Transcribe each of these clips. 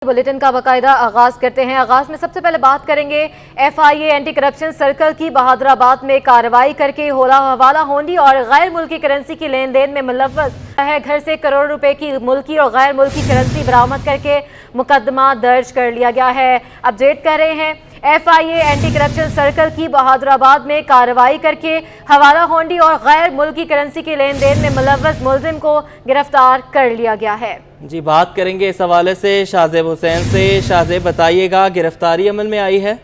Bulletin का बाकायदा आगाज करते हैं। आगाज में सबसे पहले बात करेंगे FIA एंटी करप्शन सर्कल की बहादुराबाद में कार्रवाई करके हवाला होंडी और गैर मुल्की करेंसी की लेन देन में मुलव्वस है। घर से करोड़ रुपए की मुल्की और गैर मुल्की करेंसी बरामद करके मुकदमा दर्ज कर लिया गया है। अपडेट कर रहे हैं FIA एंटी करप्शन सर्कल की बहादुराबाद में कार्रवाई करके हवाला होंडी और गैर मुल्की करेंसी की लेन देन में मुलव्वस मुलजिम को गिरफ्तार कर लिया गया है। जी, बात करेंगे इस हवाले से शाहजेब हुसैन से। शाहजेब, बताइएगा, गिरफ्तारी अमल में आई है?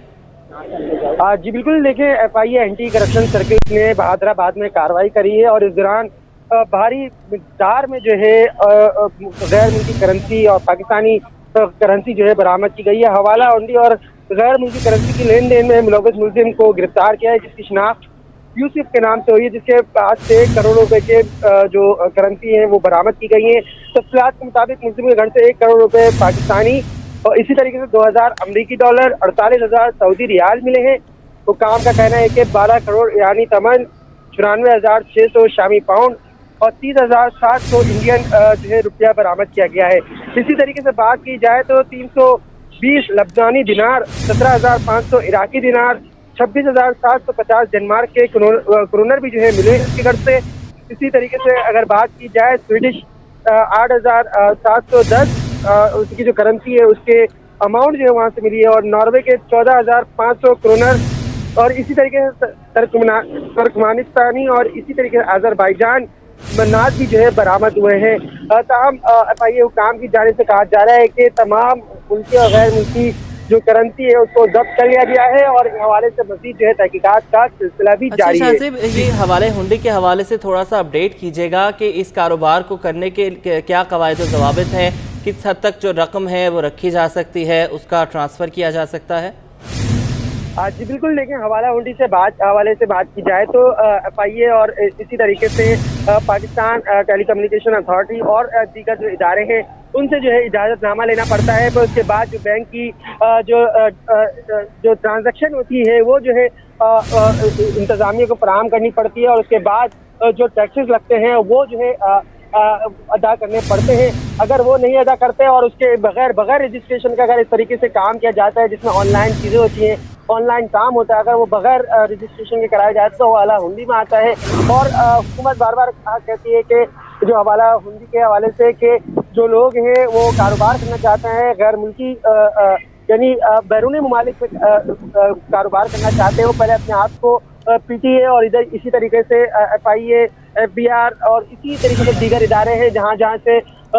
जी बिल्कुल, देखिए FIA एंटी करप्शन सर्कल ने बहादुराबाद में कार्रवाई करी है और इस दौरान भारी मिकदार में जो है गैर मुल्की करेंसी और पाकिस्तानी करेंसी जो है बरामद की गई है। हवाला होंडी और गैर मुल्की करेंसी की लेन देन में मुलव्वस मुलजिम को गिरफ्तार किया है, जिसकी शनाख्त यूसुफ के नाम से हुई है, जिसके पास से करोड़ों रुपए के जो करेंसी है वो बरामद की गई है। तफसीलात के मुताबिक मुलजिम के घर से 1 करोड़ रुपए पाकिस्तानी और इसी तरीके से 2000 अमरीकी डॉलर, 48,000 सऊदी रियाल मिले हैं। तो काम का कहना है कि 12 करोड़ ईरानी तमन, 94,600 शामी पाउंड और 30,700 इंडियन जो है रुपया बरामद किया गया है। इसी तरीके से बात की जाए तो 320 लबनानी दिनार, 17,500 इराकी दिनार, 26,750 डेनमार्क के क्रोनर भी जो है मिले इसके घर से। इसी तरीके से अगर बात की जाए स्वीडिश 8,710 उसकी जो करेंसी है उसके अमाउंट जो है वहाँ से मिली है और नॉर्वे के 14,500 क्रोनर और इसी तरीके से तुर्कमानिस्तानी और इसी तरीके से अजरबैजान मन्नात भी जो है बरामद हुए हैं। तमाम FIA हुकाम की जानिब से कहा जा रहा है कि तमाम मुल्की और गैर मुल्की जो करेंसी है उसको जब्त कर लिया गया है और इस हवाले से मज़ीद जो है तहकीकात का सिलसिला भी जारी है। ये हवाले हुंडी के हवाले से थोड़ा सा अपडेट कीजिएगा कि इस कारोबार को करने के क्या कवायद और ज़वाबित हैं, किस हद तक जो रकम है वो रखी जा सकती है, उसका ट्रांसफ़र किया जा सकता है? जी बिल्कुल, लेकिन हवाला हुंडी से हवाले से बात की जाए तो FIA और इसी तरीके से पाकिस्तान टेलीकम्युनिकेशन अथॉरिटी और दीगर जो इदारे हैं उनसे जो है इजाज़तनामा लेना पड़ता है। पर उसके बाद जो बैंक की जो ट्रांजैक्शन होती है वो जो है इंतज़ामिया को फराहम करनी पड़ती है और उसके बाद जो टैक्सेस लगते हैं वो जो है अदा करने पड़ते हैं। अगर वो नहीं अदा करते और उसके बगैर रजिस्ट्रेशन का अगर इस तरीके से काम किया जाता है जिसमें ऑनलाइन चीज़ें होती हैं, ऑनलाइन काम होता है, अगर वो बगैर रजिस्ट्रेशन के कराया जाए तो हवाला हुंडी में आता है। और हुकूमत बार बार कहती है कि जो हवाला हुंडी के हवाले से कि जो लोग हैं वो कारोबार करना चाहते हैं, गैर मुल्की यानी बैरूनी ममालिक में कारोबार करना चाहते हैं, वो पहले अपने आप को PTA और इधर इसी तरीके से FIA, FBR और इसी तरीके से दीगर इदारे हैं जहाँ से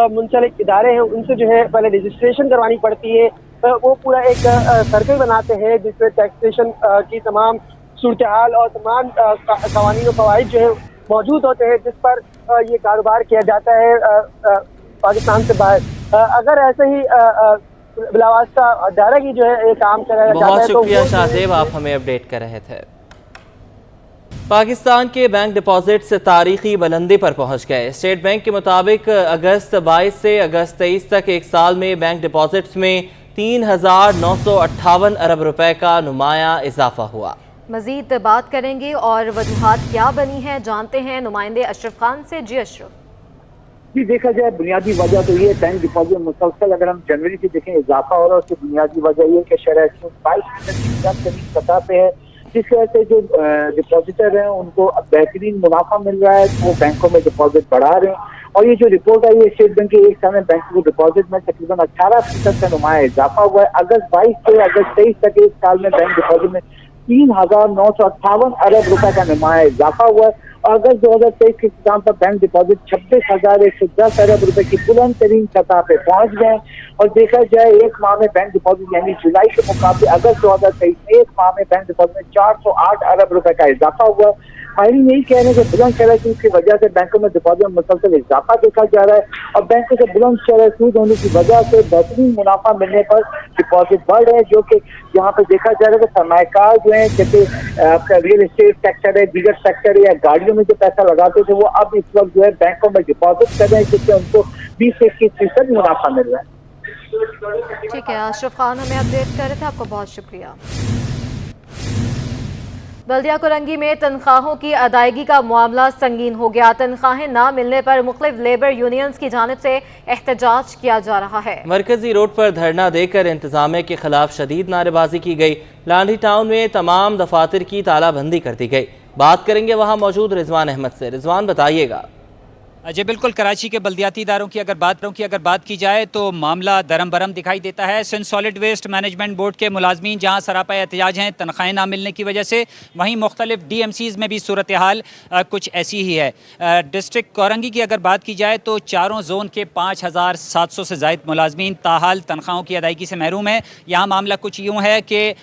मुंसलिक इदारे हैं उनसे जो है पहले रजिस्ट्रेशन करवानी पड़ती है। वो पूरा एक सर्कल बनाते हैं जिसमें टैक्सेशन की तमाम सूरत हाल और तमाम कवानीन और क़वाइद जो है मौजूद होते हैं जिस पर ये कारोबार किया जाता है पाकिस्तान से बाहर। अगर ऐसे ही बिलावास्ता दायरा की जो है ये काम कराया जाता है। बहुत शुक्रिया शाहजेब, आप हमें अपडेट कर रहे थे। पाकिस्तान के बैंक डिपॉजिट से तारीखी बुलंदी पर पहुंच गए। स्टेट बैंक के मुताबिक अगस्त 22 से अगस्त 23 तक एक साल में बैंक डिपॉजिट्स में 3,958 अरब रुपए का नुमाया इजाफा हुआ। मजीद बात करेंगे और वजूहात क्या बनी है जानते हैं नुमाइंदे अशरफ खान से। जी अशरफ। जी, देखा जाए बुनियादी वजह तो ये बैंक डिपॉजिट मुसलसल अगर हम जनवरी से देखें इजाफा हो रहा है। उसकी बुनियादी वजह ये कि शरह 22% की सतह पे है, जिसकी वजह से जो डिपॉजिटर हैं उनको अब बेहतरीन मुनाफा मिल रहा है, वो बैंकों में डिपॉजिट बढ़ा रहे हैं। और ये जो रिपोर्ट आई है स्टेट बैंक के एक साल में बैंक को डिपॉजिट में तकरीबन 18% का नुमाया इजाफा हुआ है। अगस्त 22 से अगस्त 23 तक एक साल में बैंक डिपॉजिट में 3,958 अरब रुपए का नुमाया इजाफा हुआ है। और अगस्त 2023 के इख्तिताम पर बैंक डिपॉजिट 26,110 अरब रुपए की बुलंद तरीन सतह पे पहुंच गए। और देखा जाए एक माह में बैंक डिपॉजिट यानी जुलाई के मुकाबले अगस्त 2023 में एक माह में बैंक डिपॉजिट में 408 अरब रुपए का इजाफा हुआ। माहिरीन यही कह रहे हैं कि बुलंद शरह सूद की वजह से बैंकों में डिपॉजिट में मुसलसल इजाफा देखा जा रहा है और बैंकों से बुलंद शरह सूद होने की वजह से बेहतरीन मुनाफा मिलने पर डिपॉजिट बढ़ रहे हैं, जो कि यहाँ पे देखा जा रहा है कि सरमायाकार जो है जैसे आपका रियल एस्टेट सेक्टर है, दीगर सेक्टर है या गाड़ियों में जो पैसा लगाते थे वो अब इस वक्त जो है बैंकों में डिपॉजिट कर रहे हैं, जिससे उनको 20 से 21% मुनाफा मिल रहा है। ठीक है, अशरफ खान हमें अपडेट कर रहे थे, आपको बहुत शुक्रिया। بلدیہ کرنگی میں تنخواہوں کی ادائیگی کا معاملہ سنگین ہو گیا۔ تنخواہیں نہ ملنے پر مختلف لیبر یونینز کی جانب سے احتجاج کیا جا رہا ہے۔ مرکزی روڈ پر دھرنا دے کر انتظامیہ کے خلاف شدید نعرے بازی کی گئی۔ لانڈھی ٹاؤن میں تمام دفاتر کی تالہ بندی کر دی گئی۔ بات کریں گے وہاں موجود رضوان احمد سے۔ رضوان بتائیے گا۔ جی بالکل، کراچی کے بلدیاتی اداروں کی اگر بات کی جائے تو معاملہ درم برم دکھائی دیتا ہے۔ Sindh solid waste management board کے ملازمین جہاں سراپا احتجاج ہیں تنخواہیں نہ ملنے کی وجہ سے، وہیں مختلف ڈی ایم سیز میں بھی صورتحال کچھ ایسی ہی ہے۔ ڈسٹرکٹ کورنگی کی اگر بات کی جائے تو چاروں زون کے 5700 سے زائد ملازمین تاحال تنخواہوں کی ادائیگی سے محروم ہیں۔ یہاں معاملہ کچھ یوں ہے کہ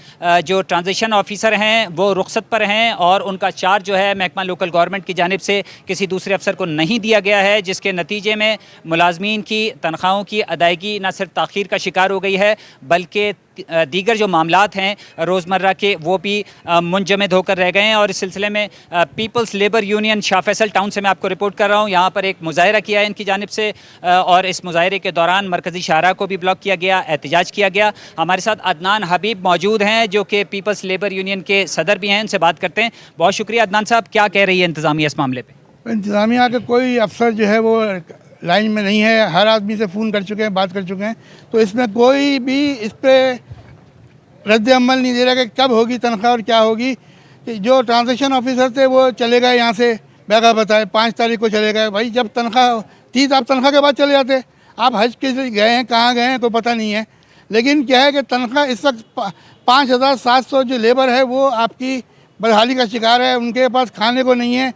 جو ٹرانزیشن آفیسر ہیں وہ رخصت پر ہیں اور ان کا چارج جو ہے محکمہ لوکل گورنمنٹ کی جانب سے کسی دوسرے افسر کو نہیں دیا گیا ہے، جس کے نتیجے میں ملازمین کی تنخواہوں کی ادائیگی نہ صرف تاخیر کا شکار ہو گئی ہے بلکہ دیگر جو معاملات ہیں روزمرہ کے وہ بھی منجمد ہو کر رہ گئے ہیں۔ اور اس سلسلے میں پیپلز لیبر یونین شاہ فیصل ٹاؤن سے میں آپ کو رپورٹ کر رہا ہوں۔ یہاں پر ایک مظاہرہ کیا ہے ان کی جانب سے اور اس مظاہرے کے دوران مرکزی شاہراہ کو بھی بلاک کیا گیا، احتجاج کیا گیا۔ ہمارے ساتھ عدنان حبیب موجود ہیں جو کہ پیپلز لیبر یونین کے صدر بھی ہیں، ان سے بات کرتے ہیں۔ بہت شکریہ عدنان صاحب، کیا کہہ رہی ہے انتظامیہ اس معاملے پہ؟ انتظامیہ کے کوئی افسر جو ہے وہ لائن میں نہیں ہے، ہر آدمی سے فون کر چکے ہیں، بات کر چکے ہیں، تو اس میں کوئی بھی اس پہ رد عمل نہیں دے رہا کہ کب ہوگی تنخواہ اور کیا ہوگی۔ جو ٹرانزیکشن آفیسر تھے وہ چلے گئے یہاں سے بیگا بتائے 5 تاریخ کو چلے گئے۔ بھائی جب تنخواہ 30 آپ تنخواہ کے بعد چلے جاتے، آپ حج کے گئے ہیں کہاں گئے ہیں کوئی پتہ نہیں ہے۔ لیکن کیا ہے کہ تنخواہ اس وقت 5700 جو لیبر ہے وہ آپ کی بدحالی کا شکار ہے، ان کے پاس کھانے کو نہیں ہے۔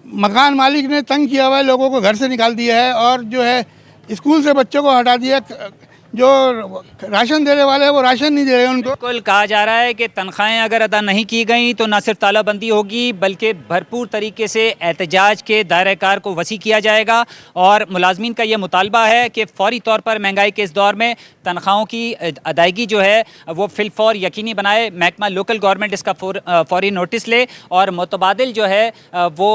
مکان مالک نے تنگ کیا ہوا ہے، لوگوں کو گھر سے نکال دیا ہے اور جو ہے اسکول سے بچوں کو ہٹا دیا۔ جو راشن دینے والے ہیں وہ راشن نہیں دے رہے ہیں ان کو۔ بالکل کہا جا رہا ہے کہ تنخواہیں اگر ادا نہیں کی گئیں تو نہ صرف تالہ بندی ہوگی بلکہ بھرپور طریقے سے احتجاج کے دائرہ کار کو وسیع کیا جائے گا۔ اور ملازمین کا یہ مطالبہ ہے کہ فوری طور پر مہنگائی کے اس دور میں تنخواہوں کی ادائیگی جو ہے وہ فی الفور یقینی بنائے، محکمہ لوکل گورنمنٹ اس کا فوری نوٹس لے اور متبادل جو ہے وہ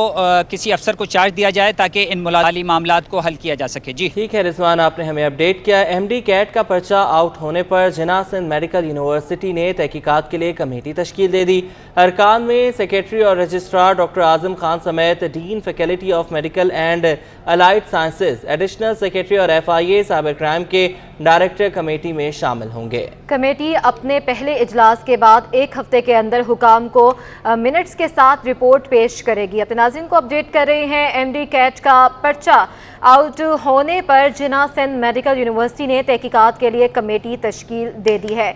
کسی افسر کو چارج دیا جائے تاکہ ان ملالی معاملات کو حل کیا جا سکے۔ جی ٹھیک ہے رضوان، آپ نے ہمیں اپڈیٹ کیا۔ ایم ڈی کیٹ کا پرچہ آؤٹ ہونے پر جناح سندھ میڈیکل یونیورسٹی نے تحقیقات کے لیے کمیٹی تشکیل دے دی۔ ارکان میں سیکریٹری اور رجسٹرار ڈاکٹر اعظم خان سمیت dean faculty of medical and allied sciences, additional secretary اور F I A cyber crime کے ڈائریکٹر کمیٹی میں شامل ہوں گے۔ کمیٹی اپنے پہلے اجلاس کے بعد 1 ہفتے کے اندر حکام کو منٹس کے ساتھ رپورٹ پیش کرے گی۔ اپنے ناظرین کو اپڈیٹ کر رہے ہیں۔ ایم ڈی کیٹ کا پرچہ آؤٹ ہونے پر جناح سندھ میڈیکل یونیورسٹی نے تحقیقات کے لیے کمیٹی تشکیل دے دی ہے۔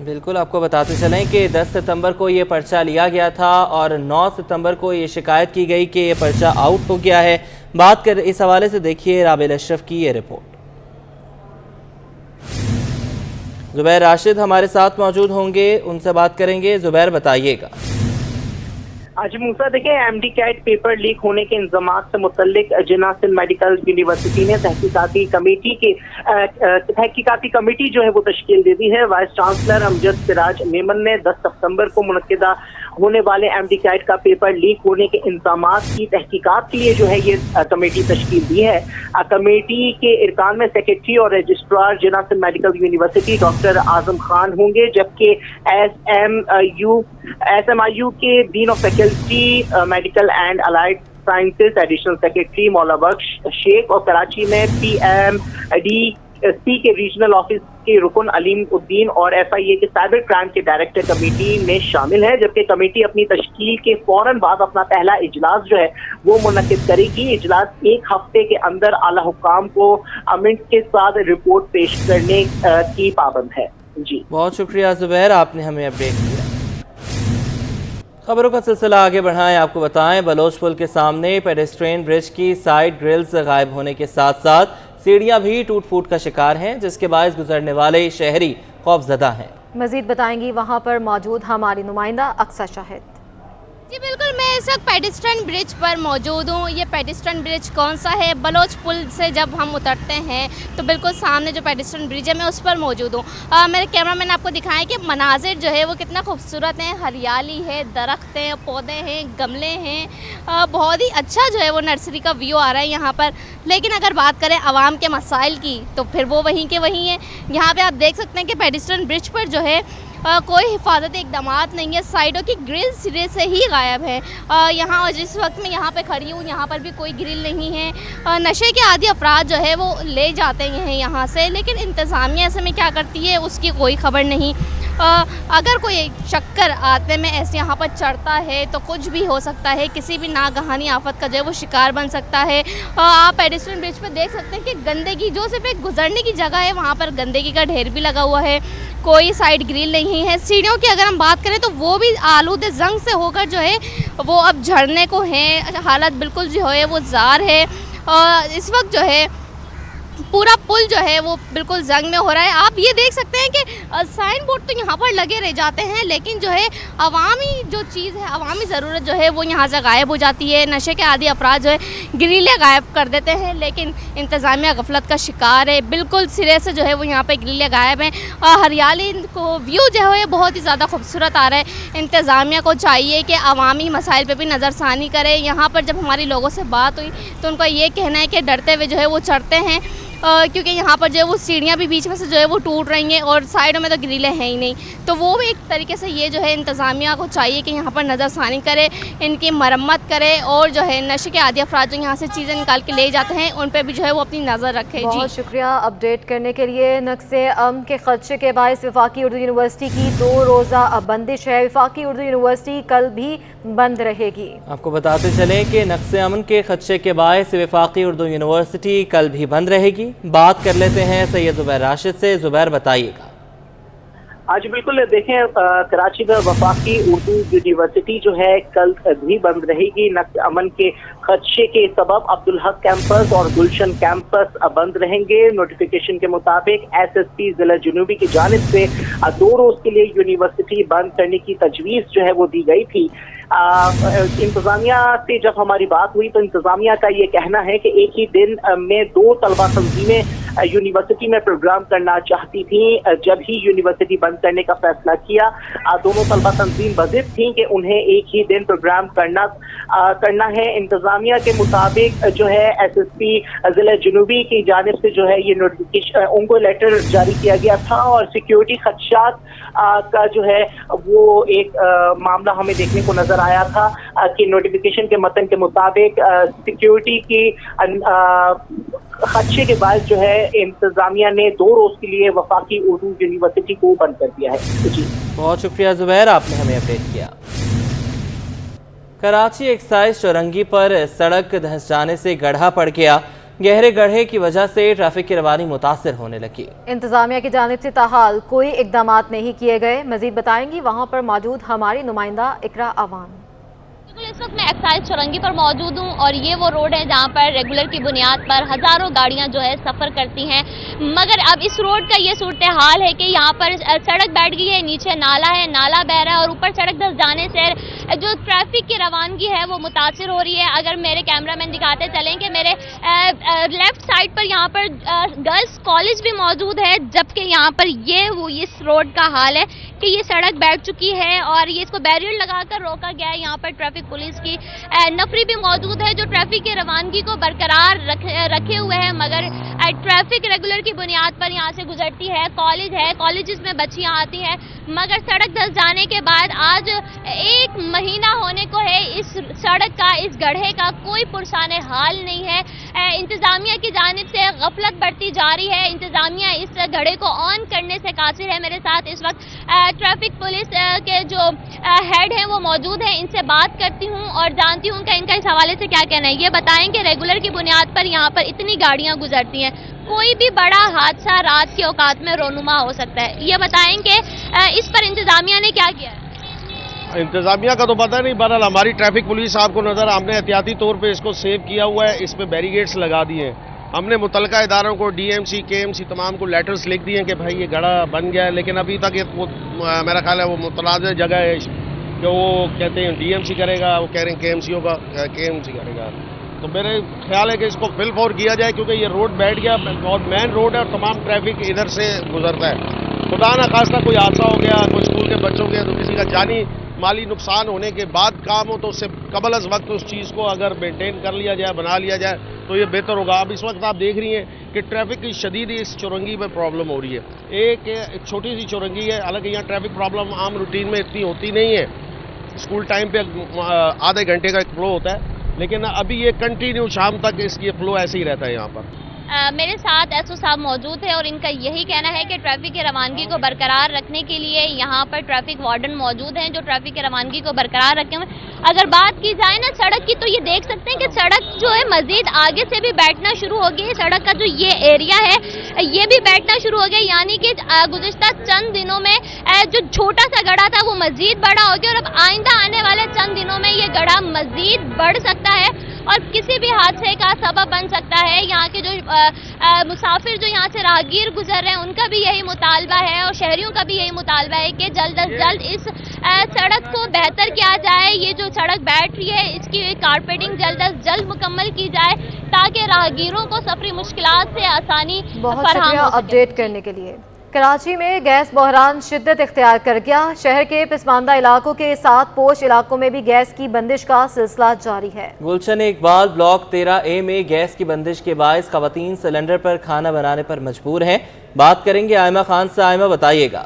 بالکل، آپ کو بتاتے چلیں کہ 10 ستمبر کو یہ پرچہ لیا گیا تھا اور 9 ستمبر کو یہ شکایت کی گئی کہ یہ پرچہ آؤٹ ہو گیا ہے۔ بات کر اس حوالے سے دیکھیے رابل اشرف کی یہ رپورٹ۔ زبیر راشد ہمارے ساتھ موجود ہوں گے، ان سے بات کریں گے۔ زبیر بتائیے گا۔ جی موسیٰ، دیکھیں M D CAT paper leak ہونے کے انضمامات سے متعلق جناح سندھ میڈیکل یونیورسٹی نے تحقیقاتی کمیٹی جو ہے وہ تشکیل دے دی ہے۔ وائس چانسلر امجد سراج میمن نے 10 ستمبر کو منعقدہ ہونے والے ایم ڈی کیٹ کا پیپر لیک ہونے کے انضمامات کی تحقیقات کے لیے جو ہے یہ کمیٹی تشکیل دی ہے۔ کمیٹی کے ارکان میں سیکریٹری اور registrar Jinnah Sindh medical university doctor Azam Khan ہوں گے، جبکہ ایس ایم آئی یو کے dean of faculty medical and allied sciences additional secretary Mola Bakhsh شیخ اور کراچی میں پی ایم ڈی سی کے ریجنل آفس کے رکن علیم الدین اور ایف آئی اے کے سائبر کرائم کے ڈائریکٹر کمیٹی میں شامل ہے، جبکہ کمیٹی اپنی تشکیل کے فوراً بعد اپنا پہلا اجلاس جو ہے وہ منعقد کرے گی۔ اجلاس 1 ہفتے کے اندر اعلیٰ حکام کو منٹ کے ساتھ رپورٹ پیش کرنے کی پابند ہے۔ جی بہت شکریہ زبیر، آپ نے ہمیں اپڈیٹ کیا۔ خبروں کا سلسلہ آگے بڑھائیں، آپ کو بتائیں بلوچ پل کے سامنے پیڈسٹرین برج کی سائیڈ گرلز غائب ہونے کے ساتھ ساتھ سیڑھیاں بھی ٹوٹ پھوٹ کا شکار ہیں، جس کے باعث گزرنے والے شہری خوف زدہ ہیں۔ مزید بتائیں گی وہاں پر موجود ہماری نمائندہ اقصیٰ شاہد۔ جی بالکل، میں اس وقت پیڈسٹرین برج پر موجود ہوں۔ یہ پیڈسٹرین برج کون سا ہے؟ بلوچ پل سے جب ہم اترتے ہیں تو بالکل سامنے جو پیڈسٹرین برج ہے میں اس پر موجود ہوں۔ میرے کیمرہ مین آپ کو دکھائیں کہ مناظر جو ہے وہ کتنا خوبصورت ہیں، ہریالی ہے، درخت ہیں، پودے ہیں، گملے ہیں، بہت ہی اچھا جو ہے وہ نرسری کا ویو آ رہا ہے یہاں پر۔ لیکن اگر بات کریں عوام کے مسائل کی تو پھر وہ وہیں کے وہیں ہیں۔ یہاں پہ آپ دیکھ سکتے ہیں کہ پیڈسٹرین برج پر جو ہے कोई हिफाजती इकदामात नहीं है, साइडों की ग्रिल सिरे से ही गायब है। यहाँ और जिस वक्त मैं यहाँ पे खड़ी हूँ यहाँ पर भी कोई ग्रिल नहीं है। नशे के आदी अफराद जो है वो ले जाते हैं यहाँ से, लेकिन इंतज़ामिया ऐसे में क्या करती है उसकी कोई खबर नहीं। अगर कोई चक्कर आते में ऐसे यहाँ पर चढ़ता है तो कुछ भी हो सकता है, किसी भी नागहानी आफत का जो है वो शिकार बन सकता है। आप पेडिस्ट्रियन ब्रिज पर देख सकते हैं कि गंदगी, जो सिर्फ एक गुजरने की जगह है वहाँ पर गंदगी का ढेर भी लगा हुआ है, कोई साइड ग्रिल नहीं है। सीढ़ियों की अगर हम बात करें तो वो भी आलूदे जंग से होकर जो है वो अब झड़ने को हैं, हालत बिल्कुल जो है वो जार है। इस वक्त जो है पूरा पुल जो है वो बिल्कुल जंग में हो रहा है। आप ये देख सकते हैं कि साइन बोर्ड तो यहाँ पर लगे रह जाते हैं, लेकिन जो है अवामी जो चीज़ है, अवामी ज़रूरत जो है वो यहाँ से गायब हो जाती है। नशे के आदी अफराद जो है ग्रिलें गायब कर देते हैं, लेकिन इंतज़ामिया गफलत का शिकार है। बिल्कुल सिरे से जो है वो यहाँ पे ग्रिलें गायब हैं। हरियाली को व्यू जो है बहुत ही ज़्यादा खूबसूरत आ रहा है। इंतज़ामिया को चाहिए कि अवामी मसाइल पर भी नज़रसानी करे। यहाँ पर जब हमारी लोगों से बात हुई तो उनका ये कहना है कि डरते हुए जो है वो चढ़ते हैं, क्योंकि यहाँ पर जो है वो सीढ़ियाँ भी बीच में से जो है वो टूट रही हैं और साइडों में तो ग्रिलें हैं ही नहीं। तो वो भी एक तरीके से ये जो है इंतज़ामिया को चाहिए कि यहाँ पर नज़रसानी करे, इनकी मरम्मत करे और जो है नशे के आदी अफराद जो यहाँ से चीज़ें निकाल के ले जाते हैं उन पर भी जो है वो अपनी नज़र रखे। बहुत शुक्रिया अपडेट करने के लिए। नक्शे अमन के खदशे के बायस वफाकी उर्दू यूनिवर्सिटी की 2 रोज़ा बंदिश है। वफाकी उर्दू यूनिवर्सिटी कल भी बंद रहेगी। आपको बताते चलें कि नक्शे अमन के खदशे के बायस वफाकी उर्दू यूनिवर्सिटी कल भी बंद रहेगी। बात कर लेते हैं सैयद ज़ुबैर राशिद से। ज़ुबैर बताइएगा। आज बिल्कुल देखें, कराची में वफाकी उर्दू यूनिवर्सिटी जो है कल भी बंद रहेगी। नक्श अमन के खदशे के सबब अब्दुल हक कैंपस और गुलशन कैंपस बंद रहेंगे। नोटिफिकेशन के मुताबिक SSP जिला जुनूबी की जानिब से 2 रोज के लिए यूनिवर्सिटी बंद करने की तजवीज़ जो है वो दी गई थी। इंतज़ामिया से जब हमारी बात हुई तो इंतज़ामिया का ये कहना है कि एक ही दिन में 2 तलबा तंजीमें यूनिवर्सिटी में प्रोग्राम करना चाहती थी। जब ही यूनिवर्सिटी बंद करने का फैसला किया, दोनों तलबा तंजीम बज़िद थी कि उन्हें एक ही दिन प्रोग्राम करना है। इंतज़ामिया के मुताबिक जो है SSP जिला जुनूबी की जानिब से जो है ये नोटिफिकेशन उनको लेटर जारी किया गया था और सिक्योरिटी खदशात का जो है वो एक मामला हमें देखने को नजर आया था कि नोटिफिकेशन के मतन के मुताबिक सिक्योरिटी की खदशे के बाद जो है इंतजामिया ने 2 रोज के लिए वफाकी उर्दू यूनिवर्सिटी को बंद कर दिया है। जी बहुत शुक्रिया ज़ुबैर, आपने हमें अपडेट किया। कराची एक्साइज चौरंगी पर सड़क धंस जाने से गड्ढा पड़ गया। गहरे गड्ढे की वजह से ट्रैफिक की रवानी मुतासर होने लगी। इंतजामिया की जानिब से ताहाल कोई इकदामात नहीं किए गए। मजीद बताएंगी वहाँ पर मौजूद हमारी नुमाइंदा इकरा अवान। इस वक्त मैं एक्साइज चौरंगी पर मौजूद हूँ और ये वो रोड है जहाँ पर रेगुलर की बुनियाद पर हज़ारों गाड़ियाँ जो है सफ़र करती हैं, मगर अब इस रोड का ये सूरत हाल है कि यहाँ पर सड़क बैठ गई है, नीचे नाला है, नाला बह रहा है और ऊपर सड़क धंस जाने से जो ट्रैफिक की रवानगी है वो मुतासिर हो रही है। अगर मेरे कैमरामैन दिखाते चलें कि मेरे लेफ्ट साइड पर यहाँ पर गर्ल्स कॉलेज भी मौजूद है, जबकि यहाँ पर इस रोड का हाल है कि ये सड़क बैठ चुकी है और ये इसको बैरियर लगाकर रोका गया है। यहाँ पर ट्रैफिक पुलिस की नफरी भी मौजूद है जो ट्रैफिक की रवानगी को बरकरार रखे हुए हैं, मगर ट्रैफिक रेगुलर की बुनियाद पर यहाँ से गुजरती है। कॉलेज है, कॉलेजेस में बच्चियाँ आती हैं, मगर सड़क धंस जाने के बाद आज 1 महीना होने को है इस सड़क का, इस गड्ढे का कोई पुरसाने हाल नहीं है। इंतजामिया की जानिब से गफलत बढ़ती जा रही है। इंतजामिया इस गड्ढे को ऑन करने से कासिर है। मेरे साथ इस वक्त ट्रैफिक पुलिस के जो हेड हैं वो मौजूद हैं, इनसे बात करती हूँ और जानती हूँ कि इनका इस हवाले से क्या कहना है। ये बताएं कि रेगुलर की बुनियाद पर यहाँ पर इतनी गाड़ियाँ गुजरती हैं, कोई भी बड़ा हादसा रात के औकात में रोनुमा हो सकता है। ये बताएं कि इस पर इंतजामिया ने क्या किया है। इंतजामिया का तो पता नहीं, बहरहाल हमारी ट्रैफिक पुलिस आपको नजर, हमने एहतियाती तौर पे इसको सेव किया हुआ है, इस पे बैरिकेड्स लगा दिए हैं। हमने मुतलका इदारों को DMC KMC तमाम को लेटर्स लिख दिए हैं कि भाई ये गड्ढा बन गया है, लेकिन अभी तक वो मेरा ख्याल है वो मुतनाज़ जगह है कि वो कहते हैं DMC करेगा, वो कह रहे हैं KMC होगा, KMC करेगा। तो मेरे ख्याल है कि इसको फिल फॉर किया जाए क्योंकि ये रोड बैठ गया और मेन रोड है और तमाम ट्रैफिक इधर से गुजरता है। खुदा ना खास्ता कोई हादसा हो गया, कोई स्कूल के बच्चों के, तो किसी का जानी माली नुकसान होने के बाद काम हो तो उससे कबल अज वक्त उस चीज़ को अगर मेंटेन कर लिया जाए, बना लिया जाए तो ये बेहतर होगा। अब इस वक्त आप देख रही हैं कि ट्रैफिक की शदीद इस चौरंगी में प्रॉब्लम हो रही है। एक छोटी सी चौरंगी है, हालांकि यहाँ ट्रैफिक प्रॉब्लम आम रूटीन में इतनी होती नहीं है, स्कूल टाइम पे आधे घंटे का एक फ्लो होता है, लेकिन अभी ये कंटिन्यू शाम तक इसकी फ्लो ऐसे ही रहता है यहाँ पर। मेरे साथ एसओ साहब मौजूद है और इनका यही कहना है कि ट्रैफिक की रवानगी को बरकरार रखने के लिए यहाँ पर ट्रैफिक वार्डन मौजूद हैं जो ट्रैफिक की रवानगी को बरकरार रखे हुए। अगर बात की जाए ना सड़क की, तो ये देख सकते हैं कि सड़क जो है मजीद आगे से भी बैठना शुरू हो गई है। सड़क का जो ये एरिया है ये भी बैठना शुरू हो गया, यानी कि गुज़िश्ता चंद दिनों में जो छोटा सा गड्ढा था वो मजीद बड़ा हो गया और अब आइंदा आने वाले चंद दिनों में ये गड्ढा मजीद बढ़ सकता है और किसी भी हादसे का सबब बन सकता है। यहाँ के जो मुसाफिर जो यहाँ से राहगीर गुजर रहे हैं उनका भी यही मुतालबा है और शहरियों का भी यही मुतालबा है कि जल्द अज जल्द इस सड़क को बेहतर किया जाए। ये जो सड़क बैठ रही है इसकी कारपेटिंग जल्द अज जल्द मुकम्मल की जाए ताकि राहगीरों को सफरी मुश्किलात से आसानी बहुत शुक्रिया अपडेट करने के लिए। कराची में गैस बहरान शिद्दत इख्तियार कर गया। शहर के पसमानदा इलाकों के साथ पोश इलाकों में भी गैस की बंदिश का सिलसिला जारी है। गुलशन इकबाल ब्लॉक 13A में गैस की बंदिश के बायस खवातीन सिलेंडर पर खाना बनाने पर मजबूर हैं। बात करेंगे आयमा खान से। आयमा बताइएगा।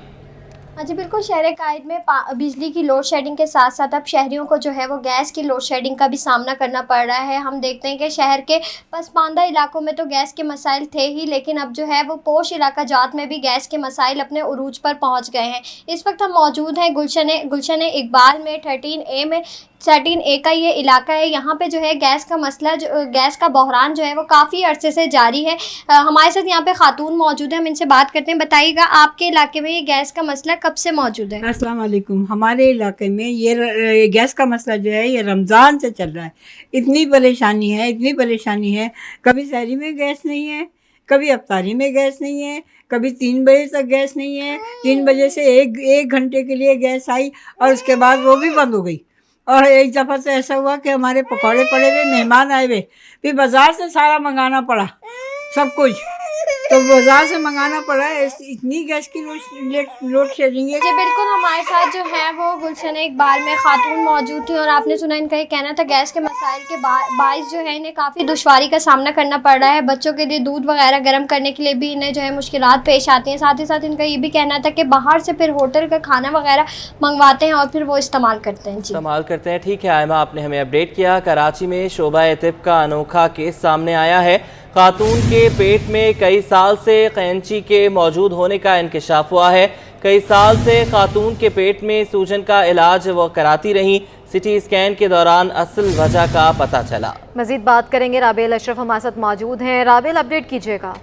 हाँ जी बिल्कुल, शहर कायद में बिजली की लोड शेडिंग के साथ साथ अब शहरियों को जो है वो गैस की लोड शेडिंग का भी सामना करना पड़ रहा है। हम देखते हैं कि शहर के पसमानदा इलाकों में तो गैस के मसाइल थे ही, लेकिन अब जो है वो पोश इलाका जात में भी गैस के मसाइल अपने उरूज पर पहुंच गए हैं। इस वक्त हम मौजूद हैं गुलशन इकबाल में 13A का ये इलाका है। यहाँ पे जो है गैस का मसला गैस का बहरान जो है वो काफ़ी अरसे से जारी है। हमारे साथ यहाँ पे खातून मौजूद है, हम इनसे बात करते हैं। बताइएगा आपके इलाके में ये गैस का मसला कब से मौजूद है? अस्सलाम वालेकुम। हमारे इलाके में ये गैस का मसला जो है ये रमज़ान से चल रहा है। इतनी परेशानी है, कभी सहरी में गैस नहीं है, कभी अफ्तारी में गैस नहीं है, कभी 3 बजे तक गैस नहीं है। 3 बजे से एक घंटे के लिए गैस आई और उसके बाद वो भी बंद हो गई। और एक दफ़ा से ऐसा हुआ कि हमारे पकौड़े पड़े हुए, मेहमान आए हुए, फिर बाज़ार से सारा मंगाना पड़ा, सब कुछ तो बाजार से मंगाना पड़ा है। इतनी गैस की लोड शेडिंग है। जी बिल्कुल, हमारे साथ जो है वो गुलशन इकबाल में खातून मौजूद थी और आपने सुना इनका ये कहना था गैस के मसाइल के बाइस जो है इन्हें काफ़ी दुश्वारी का सामना करना पड़ रहा है। बच्चों के लिए दूध वगैरह गर्म करने के लिए भी इन्हें जो है मुश्किलात पेश आती हैं। साथ ही साथ इनका ये भी कहना था कि बाहर से फिर होटल का खाना वगैरह मंगवाते हैं और फिर वो इस्तेमाल करते हैं। ठीक है आयमा, आपने हमें अपडेट किया। कराची में शोबा तिब का अनोखा केस सामने आया है। खातून के पेट में कई साल से कैंची के मौजूद होने का इंकशाफ हुआ है। कई साल से खातून के पेट में सूजन का इलाज वो कराती रहीं। सिटी स्कैन के दौरान असल वजह का पता चला। मजीद बात करेंगे। राबेल अशरफ हमारे साथ मौजूद हैं। राबेल, अपडेट कीजिएगा।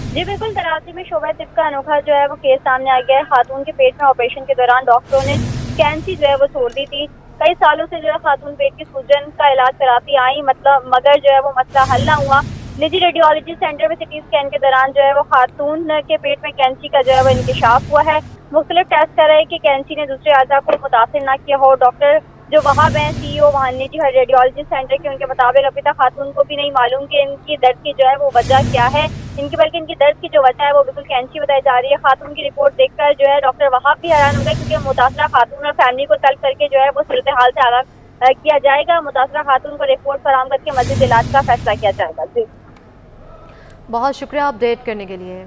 जी बिल्कुल, कराची में शोबा तिब का अनोखा जो है वो केस सामने आ गया है। खातून के पेट में ऑपरेशन के दौरान डॉक्टरों ने कैंची जो है वो छोड़ दी थी। कई सालों से जो है खातून पेट की सूजन का इलाज कराती आई, मगर जो है वो मसला हल ना हुआ। निजी रेडियोलॉजी सेंटर में सिटी स्कैन के दौरान जो है वो खातून के पेट में कैंची का जो है वो इंकशाफ हुआ है। मुख्तलिफ टेस्ट कर रहे हैं कि कैंची ने दूसरे अज़ा को मुतासिर ना किया हो। डॉक्टर जो वहाँ हैं CEO वहाँ निजी रेडियोलॉजी सेंटर के, उनके मुताबिक अभी तक खातून को भी नहीं मालूम कि इनकी दर्द की जो है वो वजह क्या है। बल्कि इनकी दर्द की जो वजह है वो बिल्कुल कैंची बताई जा रही है। खातून की रिपोर्ट देखकर जो है डॉक्टर वहाँ भी हैरान हो गए, क्योंकि मुतासरा खातून और फैमिली को तलब करके जो है वो सूरत हाल से आगाह किया जाएगा। मुतासरा खातून को रिपोर्ट फराहम करके मज़ीद इलाज का फैसला किया जाएगा। जी बहुत शुक्रिया अपडेट करने के लिए।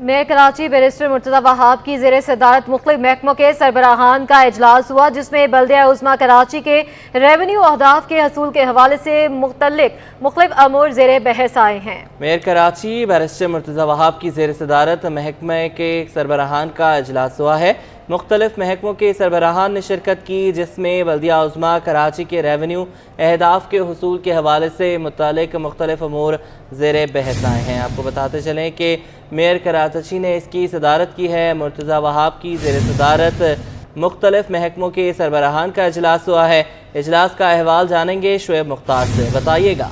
मेयर कराची बैरिस्टर मुर्तज़ा वहाब की ज़ेर सदारत मुख्तलिफ महकमों के सरबराहान का इजलास हुआ, जिसमें बल्दिया उज़्मा कराची के रेवेन्यू अहदाफ के हसूल के हवाले से मुख्तलिफ अमूर ज़ेर बहस आए हैं। मेयर कराची बैरिस्टर मुर्तज़ा वहाब की ज़ेर सदारत महकमे के सरबराहान का इजलास हुआ है। मुख्तलिफ महकमों के सरबराहान ने शिरकत की, जिसमें बल्दिया उज़्मा कराची के रेवेन्यू अहदाफ के हुसूल के हवाले से मुतालिक मुख्तलिफ अमूर ज़ेर बहस आए हैं। आपको बताते चलें कि मेयर कराची ने इसकी सदारत की है। मुर्तज़ा वहाब की ज़ेर सदारत मुख्तलिफ महकमों के सरबराहान का इजलास हुआ है। इजलास का अहवाल जानेंगे शुएब मुख्तार से। बताइएगा।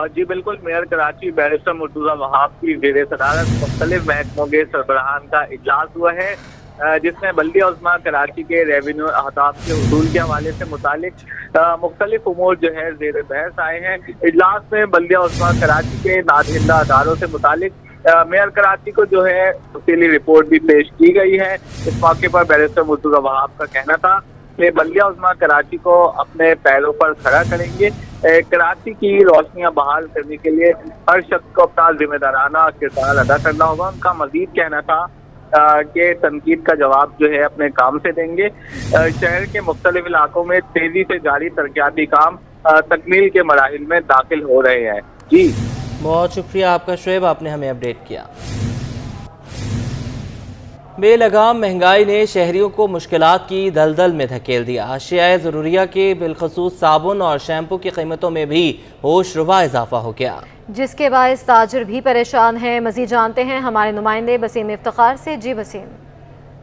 जी बिल्कुल, मेयर कराची बैरिस्टर मुर्तज़ा वहाब की ज़ेर सदारत मुख्तलिफ महकमों के सरबराहान का इजलास हुआ है, जिसमें बल्दिया उज़्मा कराची के रेवेन्यू अहदाफ के हुसूल के हवाले से मुतालिक मुख्तलिफ उमूर जो है ज़ेर बहस आए हैं। इजलास में बल्दिया उज़्मा कराची के नादिंदा अदारों से मुतालिक मेयर कराची को जो है तफसीली रिपोर्ट भी पेश की गई है। इस मौके पर बैरिस्टर मुर्तज़ा वहाब का कहना था کہ بلدیہ عظمیٰ کراچی کو اپنے پیروں پر کھڑا کریں گے. کراچی کی روشنیاں بحال کرنے کے لیے ہر شخص کو اپنا ذمہ دارانہ کردار ادا کرنا ہوگا. ان کا مزید کہنا تھا کہ تنقید کا جواب جو ہے اپنے کام سے دیں گے. شہر کے مختلف علاقوں میں تیزی سے جاری ترقیاتی کام تکمیل کے مراحل میں داخل ہو رہے ہیں. جی بہت شکریہ آپ کا شعیب، آپ نے ہمیں اپڈیٹ کیا. بے لگام مہنگائی نے شہریوں کو مشکلات کی دلدل میں دھکیل دیا. اشیاء ضروریہ کے بالخصوص صابن اور شیمپو کی قیمتوں میں بھی ہوش ربا اضافہ ہو گیا، جس کے باعث تاجر بھی پریشان ہیں. مزید جانتے ہیں ہمارے نمائندے بسیم افتخار سے. جی بسیم.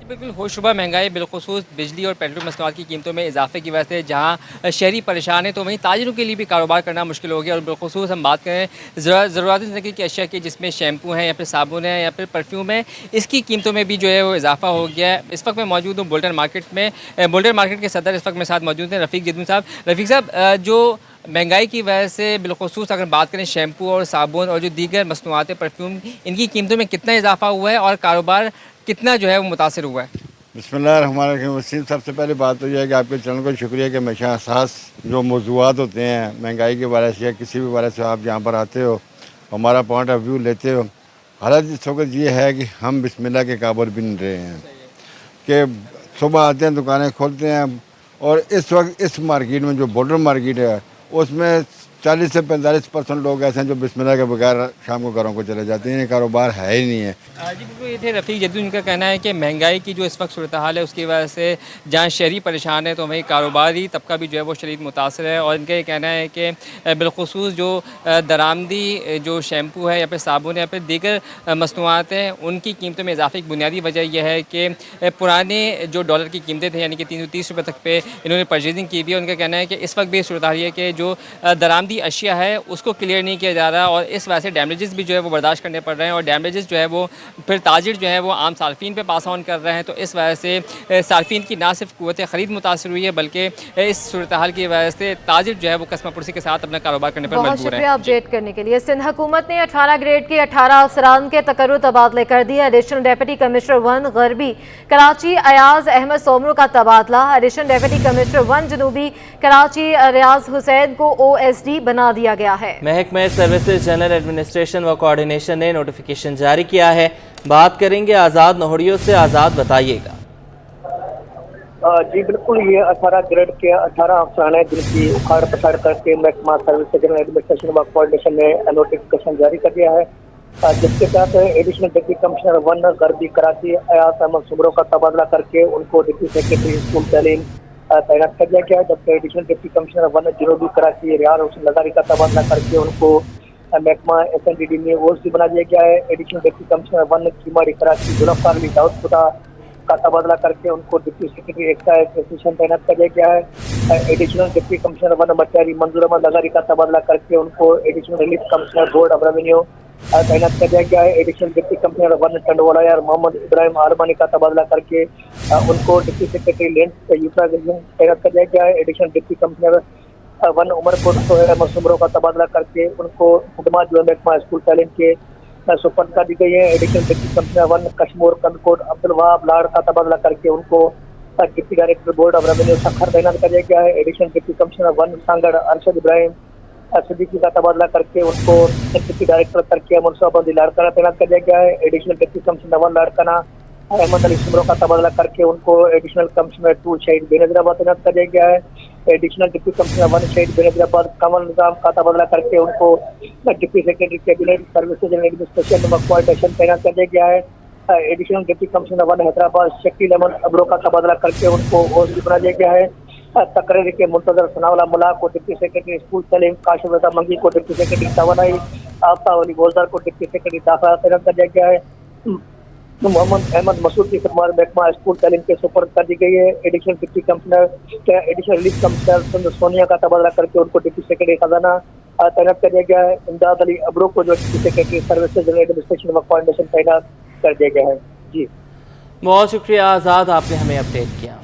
بالکل ہوش ربا مہنگائی بالخصوص بجلی اور پیٹرول مصنوعات کی قیمتوں میں اضافے کی وجہ سے جہاں شہری پریشان ہیں تو وہیں تاجروں کے لیے بھی کاروبار کرنا مشکل ہو گیا. اور بالخصوص ہم بات کریں ضروریات زندگی کی اشیاء کی، جس میں شیمپو ہیں یا پھر صابن ہے یا پھر پرفیوم ہے، اس کی قیمتوں میں بھی جو ہے وہ اضافہ ہو گیا ہے. اس وقت میں موجود ہوں بولڈن مارکیٹ میں. بولڈن مارکیٹ کے صدر اس وقت میرے ساتھ موجود ہیں رفیق جدون صاحب. رفیق صاحب، جو مہنگائی کی وجہ سے بالخصوص اگر بات کریں شیمپو اور صابن اور جو دیگر مصنوعات پرفیوم، ان کی قیمتوں میں کتنا اضافہ ہوا ہے اور کاروبار کتنا جو ہے وہ متاثر ہوا ہے؟ بسم اللہ الرحمن الرحیم. وسیم، سب سے پہلے بات تو یہ ہے کہ آپ کے چینل کو شکریہ کہ ہمیشہ حساس جو موضوعات ہوتے ہیں مہنگائی کے بارے سے یا کسی بھی بارے سے آپ یہاں پر آتے ہو، ہمارا پوائنٹ آف ویو لیتے ہو. حالت اس وقت یہ ہے کہ ہم بسم اللہ کے قابل بن رہے ہیں کہ صبح آتے ہیں، دکانیں کھولتے ہیں، اور اس وقت اس مارکیٹ میں جو بارڈر مارکیٹ ہے اس میں 40 سے 45% لوگ ایسے ہیں جو بسم اللہ کے بغیر شام کو گھروں کو چلے جاتے ہیں. کاروبار ہے ہی نہیں ہے. جی بالکل، یہ تھے رفیق جدون. ان کا کہنا ہے کہ مہنگائی کی جو اس وقت صورتحال ہے اس کی وجہ سے جہاں شہری پریشان ہے تو وہیں کاروباری طبقہ بھی جو ہے وہ شدید متاثر ہے. اور ان کا یہ کہنا ہے کہ بالخصوص جو درآمدی جو شیمپو ہے یا پھر صابن ہے یا پھر دیگر مصنوعات ہیں، ان کی قیمتوں میں اضافے کی بنیادی وجہ یہ ہے کہ پرانے جو ڈالر کی قیمتیں تھیں یعنی کہ 330 روپے تک پہ انہوں نے پرچیزنگ کی بھی. ان کا کہنا ہے کہ اس وقت بھی صورتحال یہ ہے کہ جو درآمدی اشیاء ہے اس کو کلیئر نہیں کیا جا رہا اور اس وجہ سے ڈیمیجز بھی جو ہے وہ برداشت کرنے پڑ رہے ہیں. اور ڈیمیجز جو ہے وہ پھر تاجر جو ہے وہ عام صارفین پہ پاس آن کر رہے ہیں. تو اس وجہ سے صارفین کی نہ صرف قوت خرید متاثر ہوئی ہے بلکہ اس صورتحال کی وجہ سے تاجر جو ہے وہ قسمہ پرسی کے ساتھ اپنا کاروبار کرنے پر مجبور ہے. بہت شکریہ اپڈیٹ کرنے کے لیے. سندھ حکومت نے 18 گریڈ کے 18 افسران کے تقرر تبادلے کر دیے. ایڈیشنل ڈیپٹی کمشنر 1 غربی کراچی ایاز احمد سومرو کا تبادلہ. ایڈیشنل ڈیپٹی کمشنر 1 جنوبی کراچی ریاض حسین کو OSD بنا دیا گیا ہے. محکمہ سروسز جنرل ایڈمنسٹریشن و کوارڈینیشن نے نوٹیفیکیشن جاری کیا ہے. بات کریں گے آزاد نوہڑیوں سے. آزاد، بتائیے گا. جی بالکل، یہ 18 گریڈ کے 18 افسران ہیں جن کی اکھاڑ پچھاڑ کر کے محکمہ سروسز جنرل ایڈمنسٹریشن و کوارڈینیشن نے نوٹیفیکیشن جاری کر دیا ہے، جس کے تحت ایڈیشنل ڈپٹی کمشنر 1 غربی کراچی ایاز احمد سومرو کا تبادلہ کر کے ان کو ڈپٹی سیکرٹری اسکول تعلیم تعینات کر دیا گیا ہے. جبکہ ایڈیشنل ڈپٹی کمشنر 1 جنوبی کراچی ریاض حسین لداری کا تبادلہ کر کے ان کو محکمہ SNDD میں OSD بنا دیا گیا ہے. Additional deputy commissioner 1 Keamari Karachi Zulfiqar Ali Dawood خدا کا تبادلہ کر کے ان کو ڈپٹی سیکرٹری ایکسائز تعینات کر دیا گیا ہے. ایڈیشنل ڈپٹی کمشنر 1 مٹیاری منظور احمد لغاری کا تبادلہ کر کے ان کو additional relief commissioner board of revenue تعینات کر دیا گیا ہے. ایڈیشنل ڈپٹی کمشنر 1 ٹنڈوالا یار محمد ابراہیم آرمانی کا تبادلہ کر کے ان کو ڈپٹی سیکرٹری لینڈ یوٹیلائزیشن تعینات کر دیا گیا ہے. ایڈیشنل ڈپٹی کمشنر 1 عمر کوٹ سہیل احمد سومرو کا تبادلہ کر کے ان کو خدمات جو ہے محکمہ اسکول تعلیم کے سپرد کر دی گئی ہے. Additional deputy commissioner 1 Kashmore Kandhkot Abdul Wahab Lar کا تبادلہ کر کے ان کو deputy director board of revenue Sukkur تعینات کر دیا گیا ہے. Additional deputy commissioner 1 Sanghar Arshad Ibrahim Siddiqui کا تبادلہ کر کے ان کو ڈپٹی ڈائریکٹر ترقیہ منصوبہ بندی لاڑکانہ تعینات کر دیا گیا ہے. Additional deputy commissioner 1 Larkana Ahmed Ali Soomro کا تبادلہ کر کے ان کو ایڈیشنل کمشنر 2 شہید بے نظیر آباد تعینات کر دیا گیا ہے. ایڈیشنل ڈپٹی کمشنر 1 شہید بے نظیر آباد کمل نظام کا تبادلہ کر کے ان کو deputy secretary cabinet services general administration و کوارڈینیشن تعینات کر دیا گیا ہے. Additional deputy commissioner 1 Hyderabad Shakeel Ahmed Abro کا تبادلہ کر کے ان کو OSD بنا دیا گیا ہے. تقرری کے منتظر ثناء اللہ ملا کو ڈپٹی سیکرٹری اسکول تعلیم، کاشف رضا منگی کو ڈپٹی سیکرٹری توانائی، آفتاب علی گوزدار کو ڈپٹی سیکرٹری داخلہ تعینات کر دیا گیا ہے. محمد احمد مسعود کی خدمات محکمہ اسکول تعلیم کے سپرد کر دی گئی ہے. Additional deputy commissioner additional relief commissioner Sonia کا تبادلہ کر کے ان کو ڈپٹی سیکرٹری خزانہ تعینات کر دیا گیا ہے. امداد علی ابرو کو جو deputy secretary services general administration و کوارڈینیشن تعینات کر دیا گیا ہے. جی بہت شکریہ آزاد، آپ نے ہمیں اپڈیٹ کیا.